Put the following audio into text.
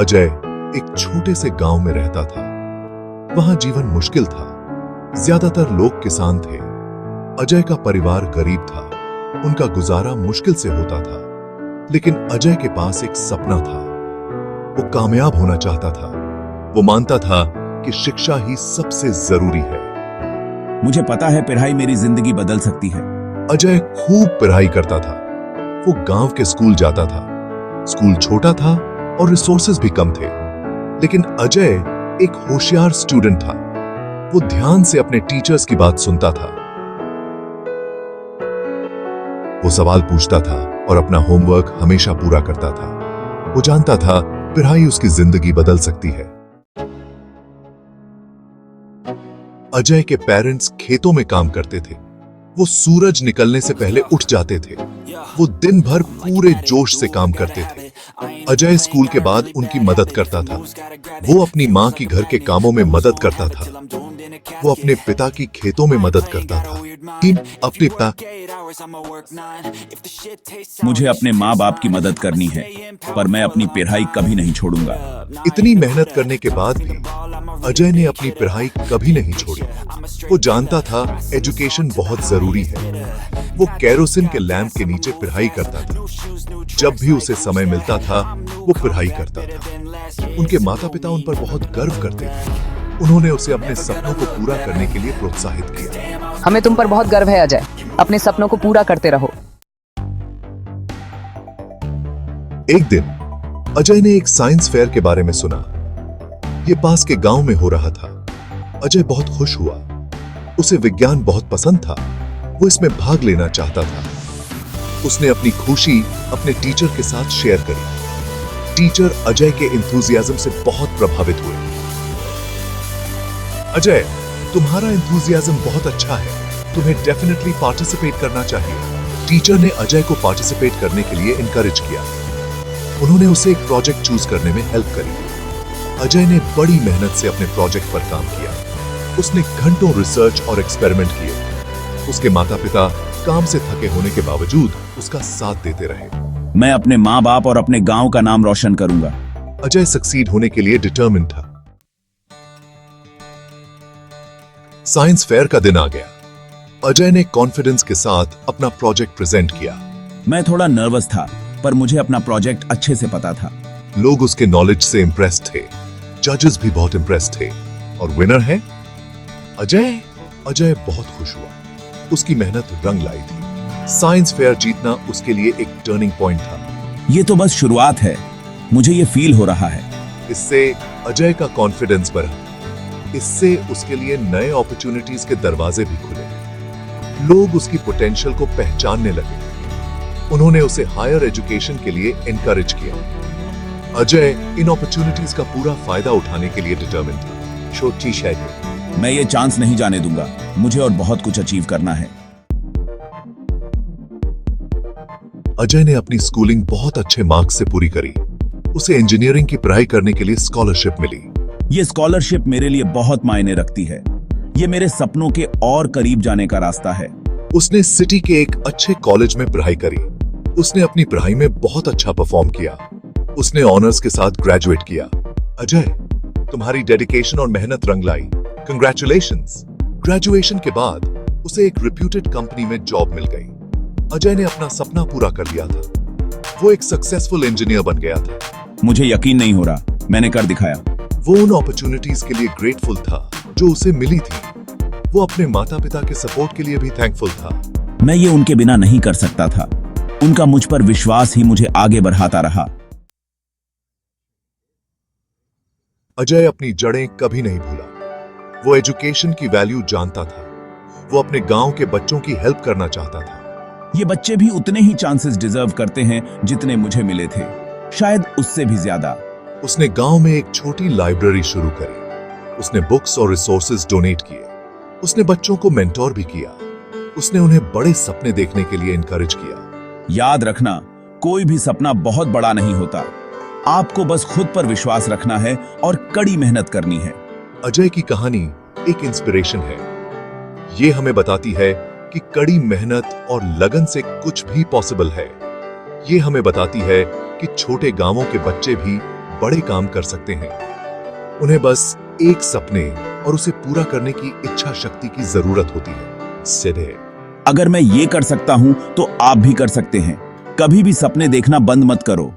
अजय एक छोटे से गांव में रहता था। वहां जीवन मुश्किल था। ज्यादातर लोग किसान थे। अजय का परिवार गरीब था। उनका गुजारा मुश्किल से होता था। लेकिन अजय के पास एक सपना था। वो कामयाब होना चाहता था। वो मानता था कि शिक्षा ही सबसे जरूरी है। मुझे पता है पढ़ाई मेरी जिंदगी बदल सकती है। अजय खूब पढ़ाई करता था। वो गांव के स्कूल जाता था। स्कूल छोटा था और रिसोर्सेज भी कम थे। लेकिन अजय एक होशियार स्टूडेंट था। वो ध्यान से अपने टीचर्स की बात सुनता था। वो सवाल पूछता था और अपना होमवर्क हमेशा पूरा करता था। वो जानता था पढ़ाई उसकी जिंदगी बदल सकती है। अजय के पेरेंट्स खेतों में काम करते थे। वो सूरज निकलने से पहले उठ जाते थे। वो दिन भर पूरे जोश से काम करते थे। अजय स्कूल के बाद उनकी मदद करता था। वो अपनी माँ की घर के कामों में मदद करता था। वो अपने पिता की खेतों में मदद करता था। अपने पिता मुझे अपने माँ बाप की मदद करनी है, पर मैं अपनी पढ़ाई कभी नहीं छोड़ूंगा। इतनी मेहनत करने के बाद भी अजय ने अपनी पढ़ाई कभी नहीं छोड़ी। वो जानता था एजुकेशन बहुत जरूरी है। वो केरोसिन के लैंप के नीचे पढ़ाई करता था। जब भी उसे समय मिलता था वो पढ़ाई करता था। उनके माता पिता उन पर बहुत गर्व करते थे। उन्होंने उसे अपने सपनों को पूरा करने के लिए प्रोत्साहित किया। हमें तुम पर बहुत गर्व है अजय। अपने सपनों को पूरा करते रहो। एक दिन अजय ने एक साइंस फेयर के बारे में सुना। ये पास के गांव में हो रहा था। अजय बहुत खुश हुआ। उसे विज्ञान बहुत पसंद था। वो इसमें भाग लेना चाहता था। उसने अपनी खुशी अपने टीचर के साथ शेयर करी। टीचर अजय के एंथुसियाज्म से बहुत प्रभावित हुए। अजय, तुम्हारा एंथुसियाज्म बहुत अच्छा है। तुम्हें डेफिनेटली पार्टिसिपेट करना चाहिए। टीचर ने अजय को पार्टिसिपेट करने के लिए इनकरेज किया। उन्होंने उसे एक प्रोजेक्ट चूज करने में हेल्प करी। अजय ने बड़ी मेहनत से अपने प्रोजेक्ट पर काम किया। उसने घंटों रिसर्च और एक्सपेरिमेंट किए। उसके माता पिता काम से थके होने के बावजूद उसका साथ देते रहे। मैं अपने माँ बाप और अपने गांव का नाम रोशन करूंगा। अजय सक्सीड होने के लिए डिटर्मिन्ड था। साइंस फेयर का दिन आ गया। अजय ने कॉन्फिडेंस के साथ अपना प्रोजेक्ट प्रेजेंट किया। मैं थोड़ा नर्वस था, पर मुझे अपना प्रोजेक्ट अच्छे से पता था। लोग उसके नॉलेज से इंप्रेस्ड थे। जजेस भी बहुत इंप्रेस्ड थे। और विनर है अजय। अजय बहुत खुश हुआ। उसकी मेहनत रंग लाई थी। साइंस फेयर जीतना उसके लिए एक टर्निंग पॉइंट था। ये तो बस शुरुआत है। मुझे ये फील हो रहा है। इससे अजय का कॉन्फिडेंस बढ़ा। इससे उसके लिए नए अपॉर्चुनिटीज के दरवाजे भी खुले। लोग उसकी पोटेंशियल को पहचानने लगे। उन्होंने उसे हायर एजुकेशन के लिए एनकरेज किया। अजय इन अपॉर्चुनिटीज का पूरा फायदा उठाने के लिए डिटरमिन्ड था। छोटी शायद मैं ये चांस नहीं जाने दूंगा। मुझे और बहुत कुछ अचीव करना है। अजय ने अपनी स्कूलिंग बहुत अच्छे मार्क्स से पूरी करी। उसे इंजीनियरिंग की पढ़ाई करने के लिए स्कॉलरशिप मिली। ये स्कॉलरशिप मेरे लिए बहुत मायने रखती है। ये मेरे सपनों के और करीब जाने का रास्ता है। उसने सिटी के एक अच्छे कॉलेज में पढ़ाई करी। उसने अपनी पढ़ाई में बहुत अच्छा परफॉर्म किया। उसने ऑनर्स के साथ ग्रेजुएट किया। अजय, तुम्हारी डेडिकेशन और मेहनत रंग लाई। कंग्रेचुलेशंस। ग्रेजुएशन के बाद उसे एक रिप्यूटेड कंपनी में जॉब मिल गई। अजय ने अपना सपना पूरा कर लिया था। वो एक सक्सेसफुल इंजीनियर बन गया था। मुझे यकीन नहीं हो रहा, मैंने कर दिखाया। वो उन अपॉर्चुनिटीज के लिए ग्रेटफुल था जो उसे मिली थी। वो अपने माता पिता के सपोर्ट के लिए भी थैंकफुल था। मैं ये उनके बिना नहीं कर सकता था। उनका मुझ पर विश्वास ही मुझे आगे बढ़ाता रहा। अजय अपनी जड़ें कभी नहीं भूला। वो एजुकेशन की वैल्यू जानता था। वो अपने गांव के बच्चों की हेल्प करना चाहता था। ये बच्चे भी उतने ही चांसेस डिजर्व करते हैं जितने मुझे मिले थे, शायद उससे भी ज्यादा। उसने गांव में एक छोटी लाइब्रेरी शुरू करी। उसने बुक्स और रिसोर्सेज डोनेट किए। उसने बच्चों को मेंटोर भी किया। उसने उन्हें बड़े सपने देखने के लिए इनकरेज किया। याद रखना, कोई भी सपना बहुत बड़ा नहीं होता। आपको बस खुद पर विश्वास रखना है और कड़ी मेहनत करनी है। अजय की कहानी एक इंस्पिरेशन है। ये हमें बताती है कि कड़ी मेहनत और लगन से कुछ भी पॉसिबल है। ये हमें बताती है कि छोटे गांवों के बच्चे भी बड़े काम कर सकते हैं। उन्हें बस एक सपने और उसे पूरा करने की इच्छा शक्ति की जरूरत होती है। सीधे अगर मैं ये कर सकता हूं तो आप भी कर सकते हैं। कभी भी सपने देखना बंद मत करो।